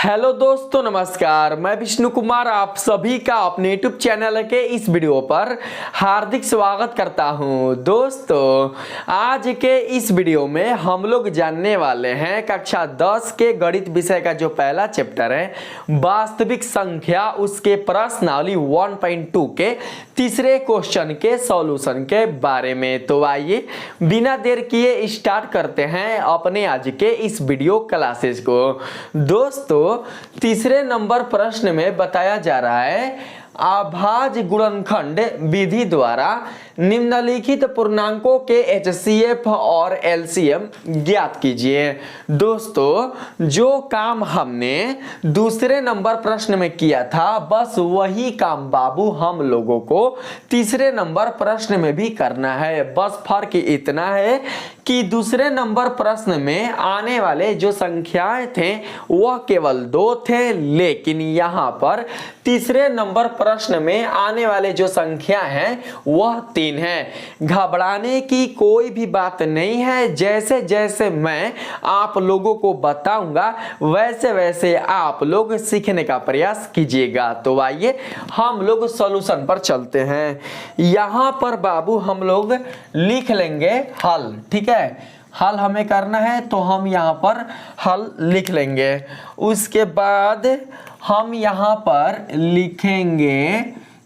Hello दोस्तों, नमस्कार। मैं विष्णु कुमार आप सभी का अपने यूट्यूब चैनल के इस वीडियो पर हार्दिक स्वागत करता हूं। दोस्तों, आज के इस वीडियो में हम लोग जानने वाले हैं कक्षा 10 के गणित विषय का जो पहला चैप्टर है वास्तविक संख्या, उसके प्रश्नावली 1.2 के तीसरे क्वेश्चन के सॉल्यूशन के बारे में। तो आइए बिना देर किए स्टार्ट करते हैं अपने आज के इस वीडियो क्लासेस को। दोस्तों, तीसरे नंबर प्रश्न में बताया जा रहा है अभाज्य गुणनखंड विधि द्वारा निम्नलिखित पूर्णांकों के एचसीएफ और एलसीएम ज्ञात कीजिए। दोस्तों, जो काम हमने दूसरे नंबर प्रश्न में किया था बस वही काम बाबू हम लोगों को तीसरे नंबर प्रश्न में भी करना है। बस फर्क इतना है कि दूसरे नंबर प्रश्न में आने वाले जो संख्याएं थे वह केवल 2 थे, लेकिन यहाँ पर तीसरे नंबर प्रश्न में आने वाले जो संख्या हैं वह 3 है। घबराने की कोई भी बात नहीं है। जैसे जैसे मैं आप लोगों को बताऊंगा वैसे वैसे आप लोग सीखने का प्रयास कीजिएगा। तो आइए हम लोग सॉल्यूशन पर चलते हैं। यहाँ पर बाबू हम लोग लिख लेंगे हल। ठीक है, हल हमें करना है तो हम यहाँ पर हल लिख लेंगे। उसके बाद हम यहाँ पर लिखेंगे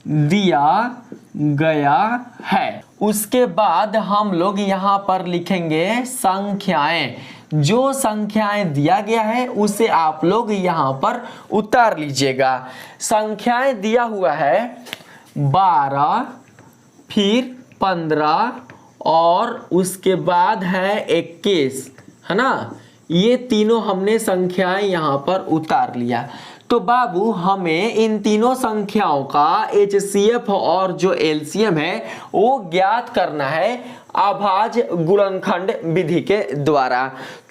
दिया गया है। उसके बाद हम लोग यहाँ पर लिखेंगे संख्याएं। जो संख्याएं दिया गया है उसे आप लोग यहाँ पर उतार लीजिएगा। संख्याएं दिया हुआ है 12, फिर 15 और उसके बाद है 21, है ना। ये तीनों हमने संख्याएं यहाँ पर उतार लिया। तो बाबू हमें इन तीनों संख्याओं का एचसीएफ और जो एलसीएम है वो ज्ञात करना है अभाज्य गुणनखंड विधि के द्वारा।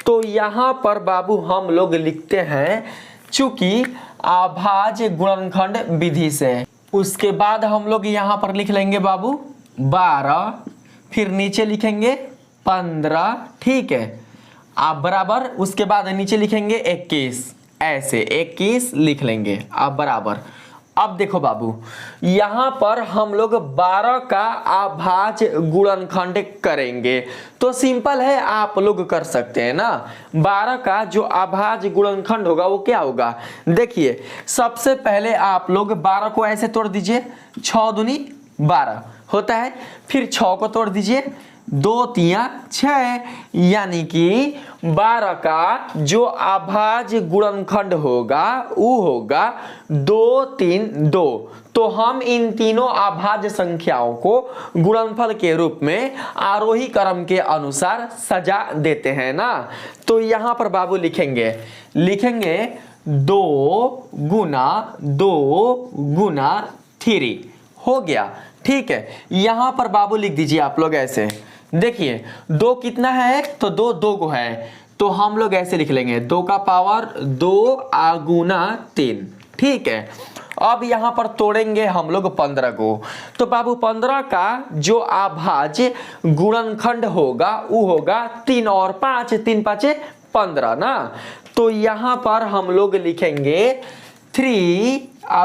तो यहाँ पर बाबू हम लोग लिखते हैं चूंकि अभाज्य गुणनखंड विधि से। उसके बाद हम लोग यहाँ पर लिख लेंगे बाबू 12, फिर नीचे लिखेंगे 15। ठीक है, आप बराबर उसके बाद नीचे लिखेंगे 21। ऐसे 21 लिख लेंगे आप बराबर। अब देखो बाबू, यहाँ पर हम लोग 12 का अभाज्य गुणनखंड करेंगे तो सिंपल है, आप लोग कर सकते हैं ना। 12 का जो अभाज्य गुणनखंड होगा वो क्या होगा, देखिए सबसे पहले आप लोग 12 को ऐसे तोड़ दीजिए, 6 दूनी 12 होता है। फिर 6 को तोड़ दीजिए, 2 तिया 6, यानी कि 12 का जो अभाज्य गुणनखंड होगा वो होगा 2, 3, 2। तो हम इन तीनों अभाज्य संख्याओं को गुणनफल के रूप में आरोही क्रम के अनुसार सजा देते हैं ना। तो यहाँ पर बाबू लिखेंगे 2 गुना 2 गुना 3 हो गया। ठीक है, यहाँ पर बाबू लिख दीजिए आप लोग ऐसे। देखिए 2 कितना है तो 2 को है, तो हम लोग ऐसे लिख लेंगे 2 का पावर 2 गुना 3। ठीक है, अब यहाँ पर तोड़ेंगे हम लोग 15 को। तो बाबू 15 का जो अभाज्य गुणनखंड होगा वो होगा 3 और 5, 3 5 15 ना। तो यहाँ पर हम लोग लिखेंगे 3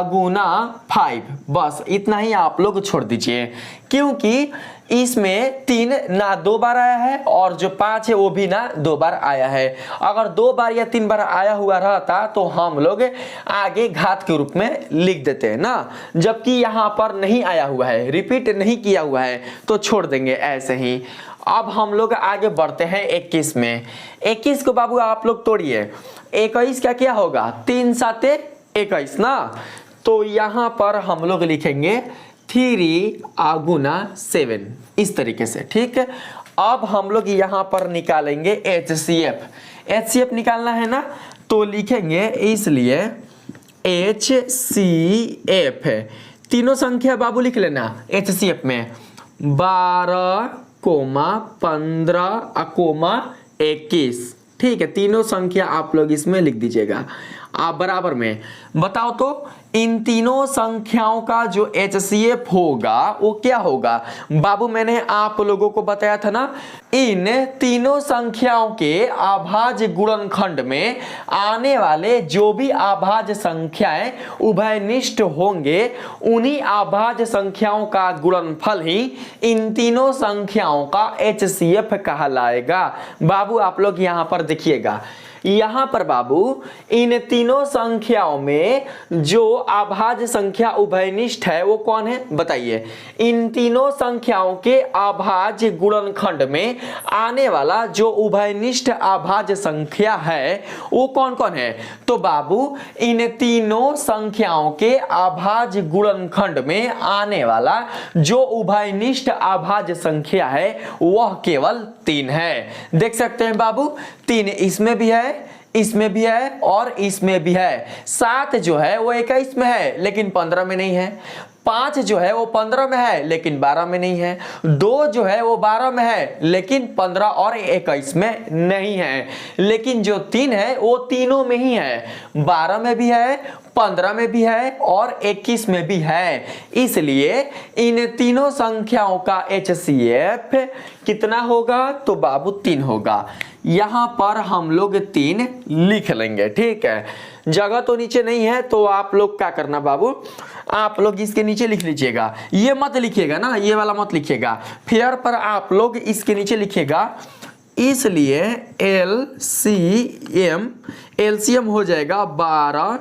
गुना 5। बस इतना ही आप लोग छोड़ दीजिए, क्योंकि इसमें 3 ना 2 बार आया है और जो 5 है वो भी ना 2 बार आया है। अगर 2 बार या 3 बार आया हुआ रहता तो हम लोग आगे घात के रूप में लिख देते हैं ना, जबकि यहाँ पर नहीं आया हुआ है, रिपीट नहीं किया हुआ है, तो छोड़ देंगे ऐसे ही। अब हम लोग आगे बढ़ते हैं 21 में। 21 को बाबू आप लोग तोड़िए, 21 का क्या होगा 3 7 21 ना। तो यहाँ पर हम लोग लिखेंगे 3 गुना 7 इस तरीके से। ठीक है, अब हम लोग यहाँ पर निकालेंगे एचसीएफ। एचसीएफ निकालना है ना, तो लिखेंगे इसलिए एचसीएफ है। तीनों संख्या बाबू लिख लेना एचसीएफ में 12, 15, 21। ठीक है, तीनों संख्या आप लोग इसमें लिख दीजिएगा। आप बराबर में बताओ तो इन तीनों संख्याओं का जो HCF होगा वो क्या होगा बाबू, मैंने आप लोगों को बताया था ना, इन तीनों संख्याओं के अभाज्य गुणनखंड में आने वाले जो भी अभाज्य संख्याएं उभयनिष्ठ होंगे उन्हीं अभाज्य संख्याओं का गुणनफल ही इन तीनों संख्याओं का HCF कहलाएगा। बाबू आप लोग यहां पर देखिएगा, यहां पर बाबू इन तीनों संख्याओं में जो अभाज्य संख्या उभयनिष्ठ है वो कौन है बताइए। इन तीनों संख्याओं के अभाज्य गुणनखंड में आने वाला जो उभयनिष्ठ अभाज्य संख्या है वो कौन कौन है, तो बाबू इन तीनों संख्याओं के अभाज्य गुणनखंड में आने वाला जो उभयनिष्ठ अभाज्य संख्या है वह केवल 3 है। देख सकते हैं बाबू, 3 इसमें भी है, इसमें भी है और इसमें भी है। 7 जो है वो 21 में है लेकिन 15 में नहीं है। 5 जो है वो 15 में है लेकिन 12 में नहीं है। 2 जो है वो 12 में है लेकिन 15 और 21 में नहीं है। लेकिन जो 3 है वो तीनों में ही है, 12 में भी है, 15 में भी है और 21 में भी है। इसलिए इन तीनों संख्याओं का HCF कितना होगा, तो बाबू 3 होगा। यहां पर हम लोग 3 लिख लेंगे, ठीक है। जगह तो नीचे नहीं है तो आप लोग क्या करना बाबू, आप लोग इसके नीचे लिख लीजिएगा। ये मत लिखिएगा ना, ये वाला मत लिखिएगा, फिर पर आप लोग इसके नीचे लिखिएगा। इसलिए LCM हो जाएगा 12,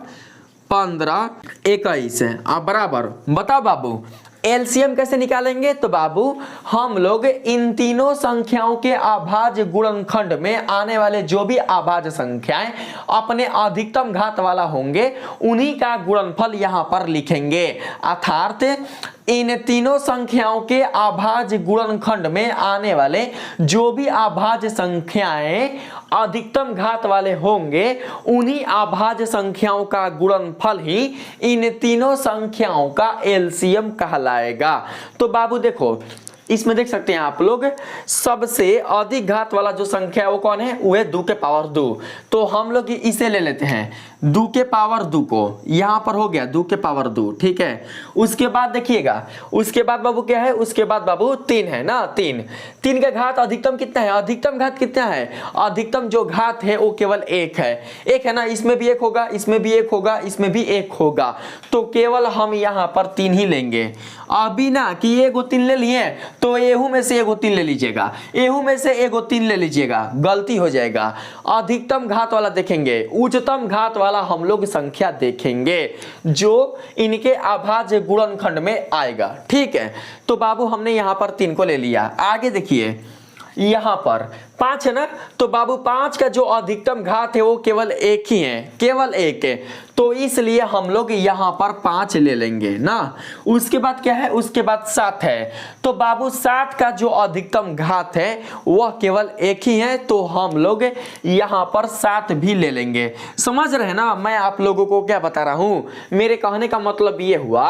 15, 21 है। आप बराबर बताओ बाबू एलसीएम कैसे निकालेंगे, तो बाबू हम लोग इन तीनों संख्याओं के अभाज्य गुणनखंड में आने वाले जो भी अभाज्य संख्याएं अपने अधिकतम घात वाला होंगे उन्हीं का गुणनफल यहां पर लिखेंगे। अर्थात इन तीनों संख्याओं के अभाज्य गुणनखंड में आने वाले जो भी अभाज्य संख्याएं अधिकतम घात वाले होंगे उन्हीं अभाज्य संख्याओं का गुणनफल ही इन तीनों संख्याओं का एलसीएम कहलाएगा। तो बाबू देखो इसमें देख सकते हैं आप लोग, सबसे अधिक घात वाला जो संख्या है वो कौन है, वो है 2 के पावर 2। तो हम लोग इसे ले लेते हैं 2 के पावर 2 को, यहां पर हो गया 2 के पावर 2, ठीक है। उसके बाद देखिएगा, उसके बाद बाबू क्या है, उसके बाद बाबू 3 है ना, 3 का घात अधिकतम कितना है, अधिकतम घात कितना है, अधिकतम जो घात है वो केवल 1 है ना। इसमें भी 1 होगा, इसमें भी 1 होगा, इसमें भी 1 होगा, तो केवल हम यहां पर 3 ही लेंगे। अभी ना कि एगो 3 ले लिए तो एहू में से एगो 3 ले लीजिएगा, एहू में से एगो 3 ले लीजिएगा, गलती हो जाएगा। अधिकतम घात वाला देखेंगे, उच्चतम घात वाला हम लोग संख्या देखेंगे जो इनके अभाज्य गुणनखंड में आएगा, ठीक है। तो बाबू हमने यहां पर 3 को ले लिया। आगे देखिए यहां पर 5 है ना, तो बाबू 5 का जो अधिकतम घात है वो केवल 1 ही है, केवल 1 है, तो इसलिए हम लोग यहां पर 5 ले लेंगे ना। उसके बाद क्या है, उसके बाद 7 है, तो बाबू 7 का जो अधिकतम घात है वह केवल 1 ही है, तो हम लोग यहां पर 7 भी ले लेंगे। समझ रहे ना मैं आप लोगों को क्या बता रहा हूं, मेरे कहने का मतलब ये हुआ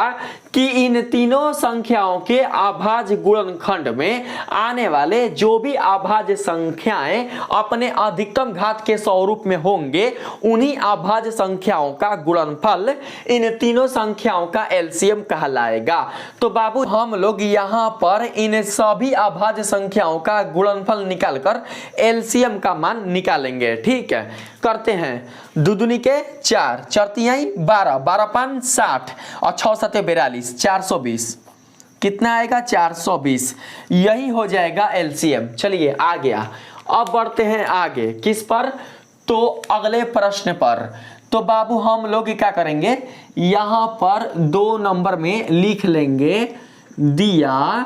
कि इन तीनों संख्याओं के अभाज्य गुणनखंड में आने वाले जो भी अभाज्य संख्याएं अपने अधिकतम घात के स्वरूप में होंगे उन्हीं अभाज्य संख्याओं का गुणनफल इन तीनों संख्याओं का एलसीएम कहलाएगा। तो बाबू हम लोग यहां पर इन सभी अभाज्य संख्याओं का गुणनफल निकालकर एलसीएम का मान निकालेंगे, ठीक है। करते हैं 2 दूनी के 4, 4 तिहाई 12, 12 5 60 और 6 7 42, 420 कितना आएगा, 420। यही हो जाएगा एलसीएम। चलिए आ गया, अब बढ़ते हैं आगे किस पर, तो अगले प्रश्न पर। तो बाबू हम लोग क्या करेंगे, यहां पर 2 नंबर में लिख लेंगे दिया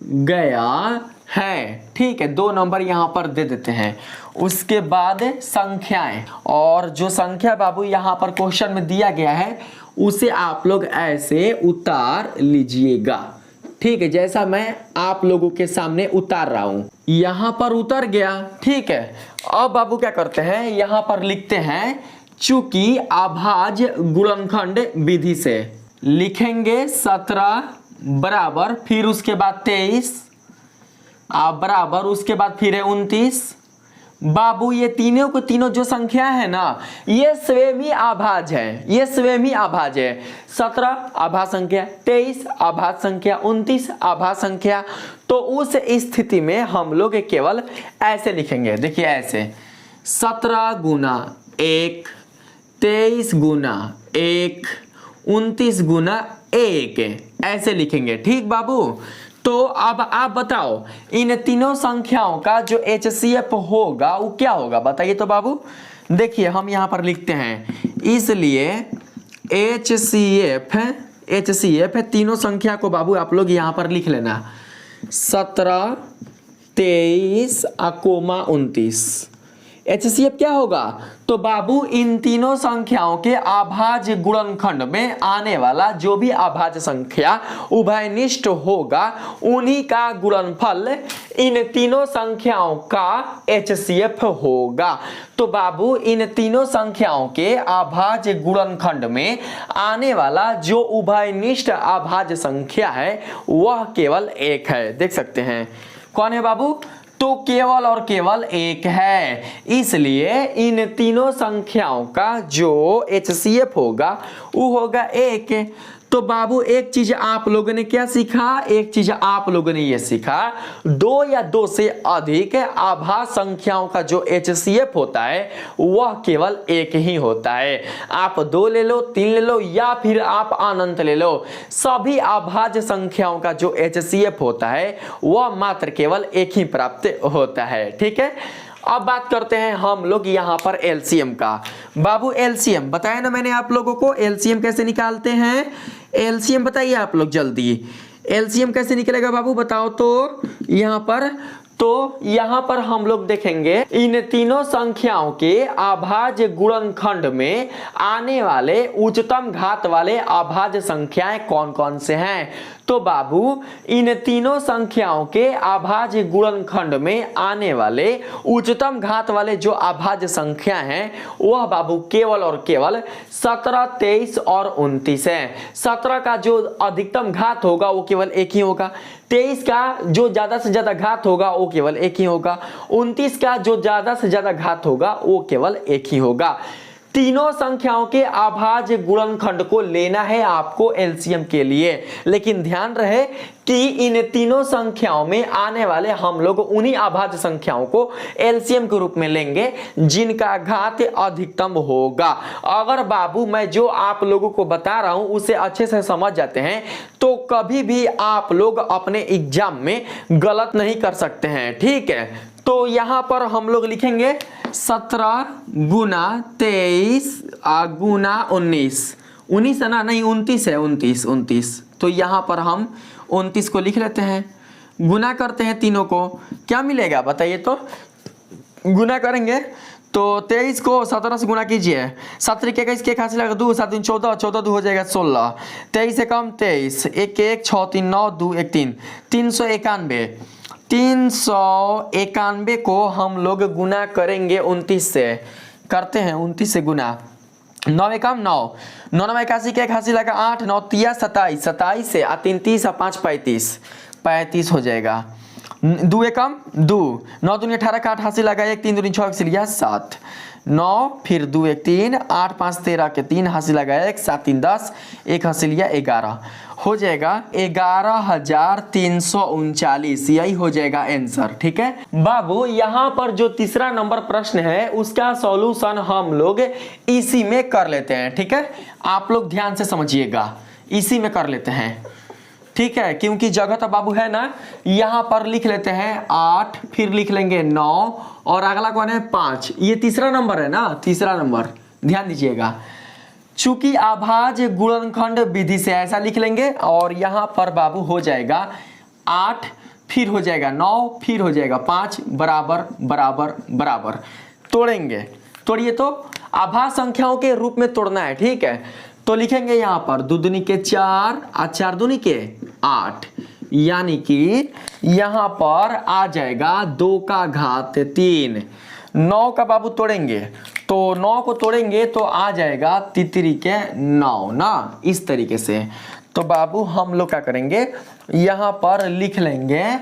गया है, ठीक है। 2 नंबर यहां पर दे देते हैं। उसके बाद संख्याएं, और जो संख्या बाबू यहां पर क्वेश्चन में दिया गया है उसे आप लोग ऐसे उतार लीजिएगा, ठीक है, जैसा मैं आप लोगों के सामने उतार रहा हूं। यहां पर उतर गया, ठीक है। अब बाबू क्या करते हैं, यहां पर लिखते हैं चूंकि अभाज्य गुणनखंड विधि से लिखेंगे 17 बराबर, फिर उसके बाद 23 बराबर, उसके बाद फिर है 29 बाबू ये तीनों को तीनों जो संख्या है ना, ये स्वयं ही आभाज्य है, ये स्वयं ही आभाज्य है। 17 आभाज्य संख्या, 23 आभाज्य संख्या, 29 आभाज्य संख्या। तो उस स्थिति में हम लोग केवल ऐसे लिखेंगे, देखिए ऐसे 17 गुना 1, 23 गुना 1, 29 गुना 1, ऐसे लिखेंगे। ठीक बाबू। तो अब आप बताओ इन तीनों संख्याओं का जो HCF होगा वो क्या होगा, बताइए तो बाबू। देखिए हम यहां पर लिखते हैं, इसलिए HCF तीनों संख्या को बाबू आप लोग यहां पर लिख लेना, 17, 23, 29। HCF क्या होगा, तो बाबू इन तीनों संख्याओं के अभाज्य गुणनखंड में आने वाला जो भी अभाज्य संख्या उभयनिष्ठ होगा उन्हीं का गुणनफल इन तीनों संख्याओं का HCF होगा। तो बाबू इन तीनों संख्याओं के अभाज्य गुणनखंड में आने वाला जो उभयनिष्ठ अभाज्य संख्या है वह केवल 1 है। देख सकते हैं कौन है बाबू, तो केवल और केवल 1 है। इसलिए इन तीनों संख्याओं का जो HCF होगा वो होगा 1। तो बाबू एक चीज आप लोगों ने क्या सीखा, एक चीज आप लोगों ने ये सीखा, 2 या 2 से अधिक आभाज्य संख्याओं का जो HCF होता है वह केवल 1 ही होता है। आप 2 ले लो, 3 ले लो या फिर आप अनंत ले लो, सभी आभाज्य संख्याओं का जो HCF होता है वह मात्र केवल 1 ही प्राप्त होता है। ठीक है। अब बात करते हैं हम लोग यहाँ पर LCM का। बाबू LCM बताया ना मैंने आप लोगों को, LCM कैसे निकालते हैं। LCM बताइए आप लोग जल्दी, LCM कैसे निकलेगा बाबू बताओ तो। यहाँ पर हम लोग देखेंगे इन तीनों संख्याओं के अभाज्य गुणनखंड में आने वाले उच्चतम घात वाले अभाज्य संख्याएं कौन कौन से हैं। तो बाबू इन तीनों संख्याओं के अभाज्य गुणनखंड में आने वाले उच्चतम घात वाले जो अभाज्य संख्या हैं वह बाबू केवल और केवल 17, 23 और 29 है। 17 का जो अधिकतम घात होगा वो केवल 1 ही होगा, 23 का जो ज्यादा से ज्यादा घात होगा वो केवल 1 ही होगा, 29 का जो ज्यादा से ज्यादा घात होगा वो केवल 1 ही होगा। तीनों संख्याओं के अभाज्य गुणनखंड को लेना है आपको LCM के लिए, लेकिन ध्यान रहे कि इन तीनों संख्याओं में आने वाले हम लोग उन्हीं अभाज्य संख्याओं को LCM के रूप में लेंगे जिनका घात अधिकतम होगा। अगर बाबू मैं जो आप लोगों को बता रहा हूं उसे अच्छे से समझ जाते हैं तो कभी भी आप लोग अपने एग्जाम में गलत नहीं कर सकते हैं। ठीक है। तो यहां पर हम लोग लिखेंगे 17 गुना 23 गुना 19 है ना, नहीं 29 है, 29। तो यहां पर हम 29 को लिख लेते हैं, गुना करते हैं तीनों को, क्या मिलेगा बताइए तो। गुना करेंगे तो 23 को 17 से गुना कीजिए, 17 के 21 के खास लगा 2, 7 3 14, 14 2 हो जाएगा 16, 23 से कम 23, 1 1 6 3 9 2 1 3, 391 को हम लोग गुना करेंगे 29 से, करते हैं 29 से गुना, 9 एकम 9, 9 9 81 के 81 लगा 8, 9 3 27, 27 से 3 30 5 35 हो जाएगा, 2 एकम 2, 9 दूनी 18 का 88 लगा 1, 3 दूनी 6 के लिया 7, 9 फिर 2 1 3, 8 5 13 के 3 हासिल लगा 1, 7 3 10, 1 हासिल लिया 11, हो जाएगा 11,339, यही हो जाएगा आंसर। ठीक है बाबू। यहाँ पर जो तीसरा नंबर प्रश्न है उसका सॉल्यूशन हम लोग इसी में कर लेते हैं। ठीक है, आप लोग ध्यान से समझिएगा, इसी में कर लेते हैं। ठीक है, क्योंकि जगह तो बाबू है ना। यहाँ पर लिख लेते हैं 8, फिर लिख लेंगे 9 और अगला कौन है 5। ये तीसरा नंबर है ना, तीसरा नंबर, ध्यान दीजिएगा। चूंकि अभाज्य गुणनखंड विधि से ऐसा लिख लेंगे और यहाँ पर बाबू हो जाएगा 8, फिर हो जाएगा 9, फिर हो जाएगा 5, बराबर बराबर बराबर। तोड़ेंगे, तोड़िए तो अभाज्य संख्याओं के रूप में तोड़ना है। ठीक है, तो लिखेंगे यहाँ पर 2 दूनी के 4 और 4 दूनी के 8, यानी कि यहाँ पर आ जाएगा 2 का घात 3। 9 का बाबू तोड़ेंगे तो 9 को तोड़ेंगे तो आ जाएगा 3 के 9 ना, इस तरीके से। तो बाबू हम लोग क्या करेंगे, यहाँ पर लिख लेंगे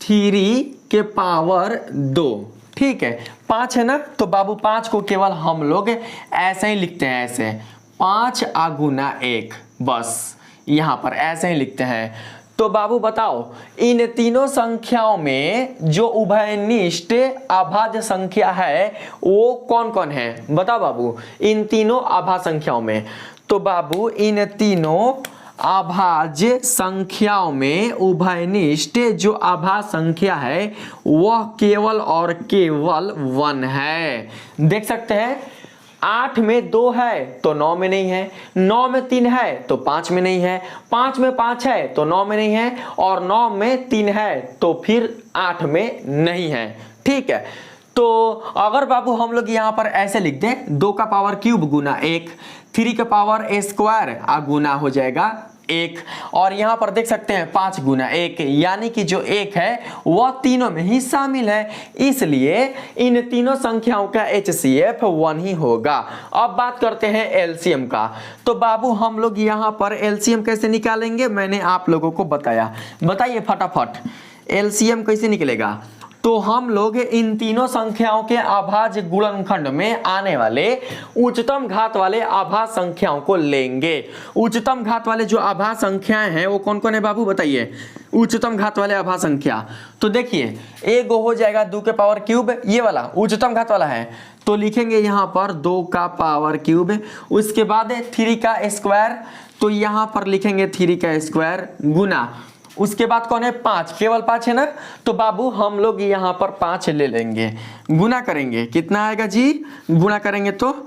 3 के पावर 2। ठीक है, 5 है ना, तो बाबू 5 को केवल हम लोग ऐसे ही लिखते हैं, ऐसे 5 गुना 1, बस यहाँ पर ऐसे ही लिखते हैं। तो बाबू बताओ इन तीनों संख्याओं में जो उभयनिष्ठ अभाज्य संख्या है वो कौन कौन है, बताओ बाबू इन तीनों अभाज्य संख्याओं में। तो बाबू इन तीनों अभाज्य संख्याओं में उभयनिष्ठ जो अभाज्य संख्या है वह केवल और केवल 1 है। देख सकते हैं 8 में 2 है तो 9 में नहीं है, 9 में 3 है तो 5 में नहीं है, 5 में 5 है तो 9 में नहीं है, और 9 में 3 है तो फिर 8 में नहीं है। ठीक है, तो अगर बाबू हम लोग यहाँ पर ऐसे लिख दें 2 का पावर क्यूब गुना 1, 3 का पावर ए स्क्वायर गुना हो जाएगा 1, और यहाँ पर देख सकते हैं 5 गुना 1, यानी कि जो 1 है वह तीनों में ही शामिल है, इसलिए इन तीनों संख्याओं का HCF 1 ही होगा। अब बात करते हैं एलसीएम का। तो बाबू हम लोग यहाँ पर एलसीएम कैसे निकालेंगे मैंने आप लोगों को बताया, बताइए फटाफट एलसीएम कैसे निकलेगा। तो हम लोग इन तीनों संख्याओं के अभाज्य गुणनखंड में आने वाले उच्चतम घात वाले अभाज्य संख्याओं को लेंगे। उच्चतम घात वाले जो अभाज्य संख्याएं हैं वो कौन कौन है बाबू बताइए, उच्चतम घात वाले अभाज्य संख्या। तो देखिए एक हो जाएगा 2 के पावर क्यूब, ये वाला उच्चतम घात वाला है, तो लिखेंगे यहाँ पर 2 का पावर क्यूब, उसके बाद 3 का स्क्वायर, तो यहाँ पर लिखेंगे 3 का स्क्वायर गुना, उसके बाद कौन है 5, केवल 5 है ना, तो बाबू हम लोग यहाँ पर 5 ले लेंगे, गुना करेंगे, कितना आएगा जी, गुना करेंगे तो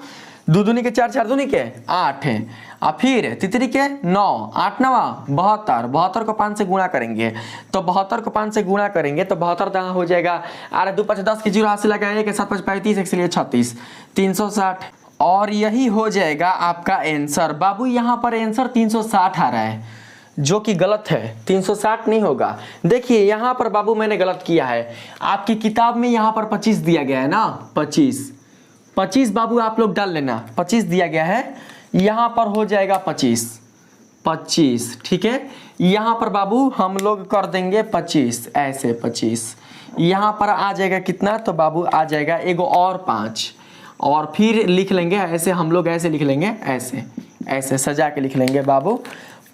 2 दूनी के 4, 4 दूनी के 8 है, और फिर तितरी के 9, 8 9 72, 72 को 5 से गुणा करेंगे, तो 72 को 5 से गुणा करेंगे तो 72 कहाँ हो जाएगा, अरे 2 5 10 की 0 हाथ से लगाए, 1 7 5 35, इसलिए 36, 360, और यही हो जाएगा आपका आंसर। बाबू यहाँ पर आंसर 360 आ रहा है जो कि गलत है, 360 नहीं होगा। देखिए यहाँ पर बाबू मैंने गलत किया है, आपकी किताब में यहाँ पर 25 दिया गया है ना, 25 बाबू आप लोग डाल लेना, 25 दिया गया है, यहाँ पर हो जाएगा 25, ठीक है। यहाँ पर बाबू हम लोग कर देंगे 25, ऐसे 25, यहाँ पर आ जाएगा कितना, तो बाबू आ जाएगा एगो और 5, और फिर लिख लेंगे ऐसे, हम लोग ऐसे लिख लेंगे, ऐसे ऐसे सजा के लिख लेंगे बाबू,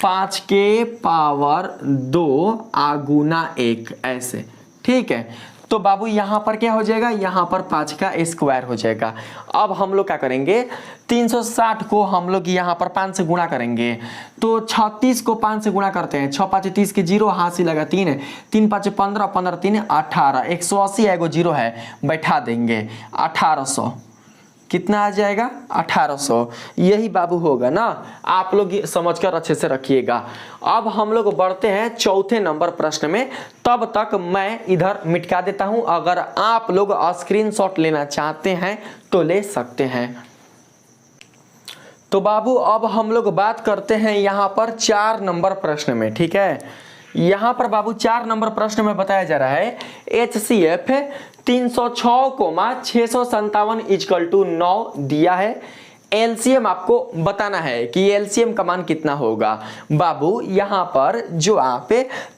5 के पावर 2 गुना 1, ऐसे, ठीक है। तो बाबू यहाँ पर क्या हो जाएगा, यहाँ पर 5 का स्क्वायर हो जाएगा। अब हम लोग क्या करेंगे, 360 को हम लोग यहाँ पर 5 से गुणा करेंगे, तो 36 को 5 से गुणा करते हैं, 6 5 30 की 0 हाथ से लगा 3 है, 3 5 15, 15 3 18, 180 है, एगो 0 है, बैठा देंगे 1800, कितना आ जाएगा 1800, यही बाबू होगा ना, आप लोग समझकर अच्छे से रखिएगा। अब हम लोग बढ़ते हैं चौथे नंबर प्रश्न में, तब तक मैं इधर मिटका देता हूं, अगर आप लोग स्क्रीनशॉट लेना चाहते हैं तो ले सकते हैं। तो बाबू अब हम लोग बात करते हैं यहाँ पर 4 नंबर प्रश्न में, ठीक है। यहाँ पर बाबू 4 नंबर प्रश्न में बताया जा रहा है HCF 306,657 = 9 दिया है, एलसीएम आपको बताना है कि एलसीएम का मान कितना होगा। बाबू यहाँ पर जो आप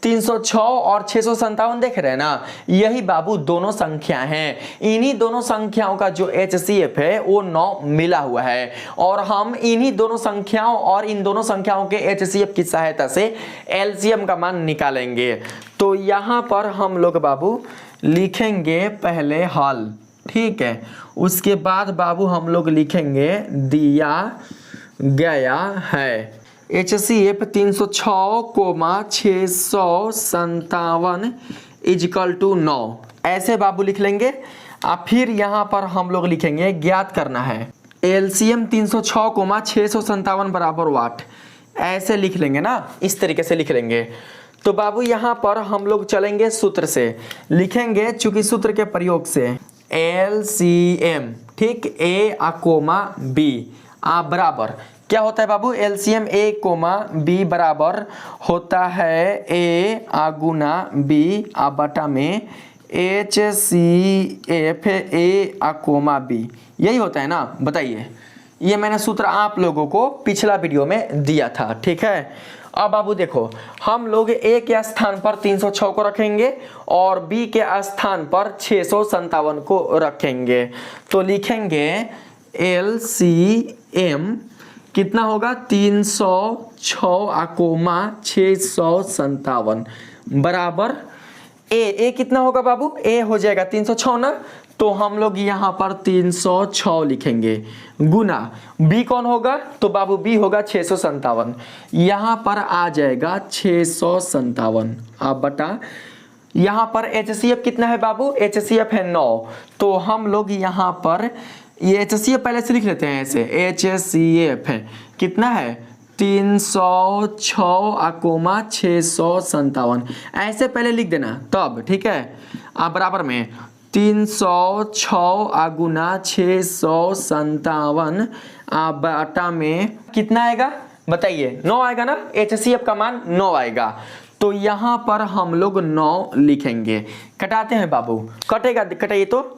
306 और 657 देख रहे हैं ना, यही बाबू दोनों संख्या हैं, इन्हीं दोनों संख्याओं का जो HCF है वो 9 मिला हुआ है, और हम इन्हीं दोनों संख्याओं और इन दोनों संख्याओं के HCF की सहायता से एलसीएम का मान निकालेंगे। तो यहाँ पर हम लोग बाबू लिखेंगे पहले हल, ठीक है, उसके बाद बाबू हम लोग लिखेंगे दिया गया है HCF 306,657 = 9, ऐसे बाबू लिख लेंगे। अब फिर यहाँ पर हम लोग लिखेंगे ज्ञात करना है एलसीएम 306,657 बराबर वाट, ऐसे लिख लेंगे ना, इस तरीके से लिख लेंगे। तो बाबू यहाँ पर हम लोग चलेंगे सूत्र से, लिखेंगे चूंकि सूत्र के प्रयोग से LCM, ठीक, A B बराबर क्या होता है बाबू, LCM A B बराबर होता है A गुना B बटा में HCF A B, यही होता है ना, बताइए। ये मैंने सूत्र आप लोगों को पिछला वीडियो में दिया था, ठीक है। अब बाबू देखो, हम लोग ए के स्थान पर 306 को रखेंगे और बी के स्थान पर 657 को रखेंगे। तो लिखेंगे LCM कितना होगा 306 657 बराबर ए कितना होगा बाबू, ए हो जाएगा 306 ना, तो हम लोग यहाँ पर 306 लिखेंगे गुना बी कौन होगा, तो बाबू बी होगा 657, यहाँ पर आ जाएगा 657। अब बटा यहाँ पर HCF कितना है बाबू, HCF है 9, तो हम लोग यहाँ पर ये HCF पहले से लिख लेते हैं ऐसे, HCF है कितना है 306 657, ऐसे पहले लिख देना तब, ठीक है। अब बराबर में 306 गुना 657 बटा में कितना आएगा बताइए, 9 आएगा ना, HCF का मान 9 आएगा, तो यहाँ पर हम लोग 9 लिखेंगे। कटाते हैं बाबू, कटेगा, कटाइए तो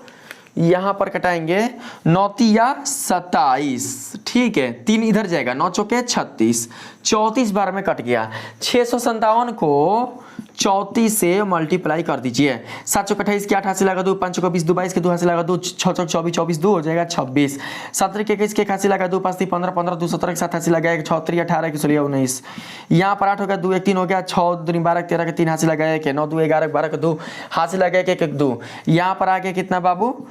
यहाँ पर कटाएंगे 9 तिया 27, ठीक है, 3 इधर जाएगा, 9 चौके 36, 34 बार में कट गया। 657 को 34 से मल्टीप्लाई कर दीजिए, 7 चौक 28 के 88 लगा 2, 5 चौक 20 2 22 के 2 हाथ से लगा 2, 6 चौक 24 24 2 हो जाएगा 26, 17 के 21 के 81 लगा 2, 5 15 15 2 17 के 7 हाथ से लगाएगा 6 3 18 के 16 19, यहाँ पर 8 हो गया 2 1 3 हो गया, 6 2 12 13 के 3 हाथ से लगाया के 9 2 11 12 के 2 हाथ से लगाया के 1 2, यहाँ पर आ गया कितना बाबू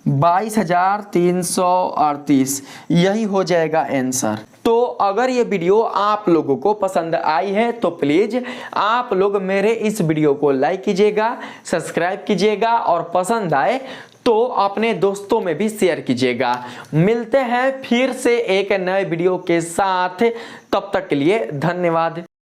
22,338, यही हो जाएगा आंसर। तो अगर ये वीडियो आप लोगों को पसंद आई है तो प्लीज आप लोग मेरे इस वीडियो को लाइक कीजिएगा, सब्सक्राइब कीजिएगा और पसंद आए तो अपने दोस्तों में भी शेयर कीजिएगा। मिलते हैं फिर से एक नए वीडियो के साथ, तब तक के लिए धन्यवाद।